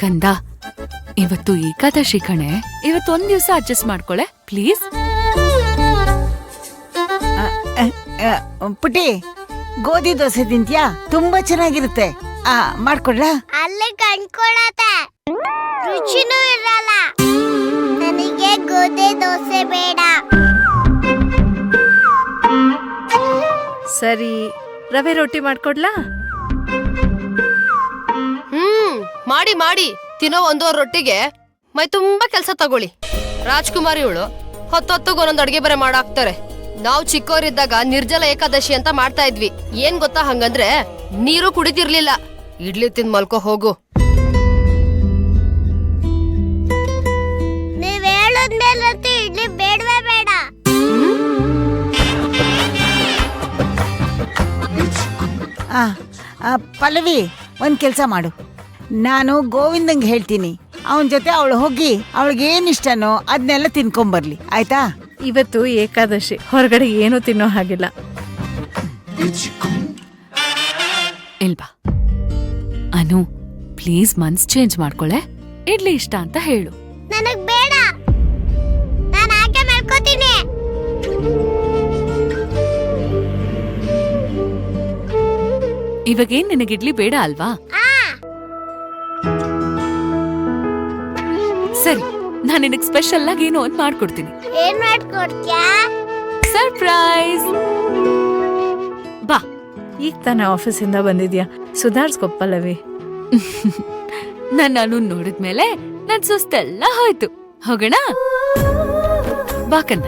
ಕಂದ, ಇವತ್ತು ಏಕಾದಶಿ ಕಣೆ. ಇವತ್ತೊಂದ್ ದಿವ್ಸ ಅಡ್ಜಸ್ಟ್ ಮಾಡ್ಕೊಳೆ ಪ್ಲೀಸ್. ಪುಟಿ, ಗೋಧಿ ದೋಸೆ ತಿಂತ್ಯಾ? ತುಂಬಾ ಚೆನ್ನಾಗಿರುತ್ತೆ. ಮಾಡ್ಕೊಡ್ಲಾ? ಅಲ್ಲೇ ಕಣ್ಕೊಳತ್ತೆ, ರುಚಿನೂ ಇರಲ್ಲ. ನನಗೆ ಗೋಧಿ ದೋಸೆ ಬೇಡ. ಸರಿ, ರವೆ ರೊಟ್ಟಿ ಮಾಡ್ಕೊಡ್ಲಾ? ಮಾಡಿ ಮಾಡಿ ತಿನ್ನೋ ಒಂದೋ ರೊಟ್ಟಿಗೆ ಮೈ ತುಂಬಾ ಕೆಲ್ಸ ತಗೊಳ್ಳಿ. ರಾಜ್ಕುಮಾರಿ ಇವಳು ಹೊತ್ತೊತ್ತಿಗೆ ಒಂದೊಂದು ಅಡ್ಗೆ ಬೇರೆ ಮಾಡಾಕ್ತಾರೆ. ನಾವು ಚಿಕ್ಕವರಿದ್ದಾಗ ನಿರ್ಜಲ ಏಕಾದಶಿ ಅಂತ ಮಾಡ್ತಾ ಇದ್ವಿ. ಏನ್ ಗೊತ್ತಾ, ಹಂಗಂದ್ರೆ ನೀರು ಕುಡಿತಿರ್ಲಿಲ್ಲ. ಇಡ್ಲಿ ತಿಂದ್ ಮಲ್ಕೋ ಹೋಗು. ನೀವ್ ಹೇಳದ್ಮೇಲಂತೂ ಇಡ್ಲಿ ಬೇಡವೇ ಬೇಡ. ಪಲ್ಲವಿ, ಒಂದ್ ಕೆಲ್ಸ ಮಾಡು. ನಾನು ಗೋವಿಂದಂಗ್ ಹೇಳ್ತೀನಿ, ಅವನ್ ಜೊತೆ ಅವಳು ಹೋಗಿ ಅವಳಿಗೇನಿಷ್ಟನೋ ಅದನ್ನೆಲ್ಲ ತಿನ್ಕೊಂಬರ್ಲಿ, ಆಯ್ತಾ? ಇವತ್ತು ಏಕಾದಶಿ, ಹೊರಗಡೆ ಏನೂ ತಿನ್ನೋ ಹಾಗಿಲ್ಲ. ಇಲ್ವಾ ಅನು, ಪ್ಲೀಸ್ ಮನ್ಸ್ ಚೇಂಜ್ ಮಾಡ್ಕೊಳೆ. ಇಡ್ಲಿ ಇಷ್ಟ ಅಂತ ಹೇಳು. ನನಗ್ ಬೇಡ, ನಾನು ಹಾಗೆ ಮಾಡ್ಕೋತೀನಿ. ಇವಾಗೇನ್ ನಿನಗೆ ಇಡ್ಲಿ ಬೇಡ ಅಲ್ವಾ? ಸರಿ, ನಾನ್ ನಿನಗ್ ಸ್ಪೆಷಲ್ ಆಗಿ ಏನೋ ಒಂದ್ ಮಾಡ್ಕೊಡ್ತೀನಿ. ಏನ್ ಮಾಡ್ಕೊಡ್ತ್ಯಾ? ಸರ್ಪ್ರೈಸ್. ಬಾ. ಈಗ ತಾನೇ ಆಫೀಸಿಂದ ಬಂದಿದ್ಯಾ, ಸುಧಾರ್ಸ್ಕೊಪ್ಪಲ್ಲವಿ. ನಾನು ನೋಡಿದ್ಮೇಲೆ ನನ್ ಸುಸ್ತೆಲ್ಲ ಹೋಯ್ತು. ಹೋಗೋಣ ಬಾ ಕನ್ನ.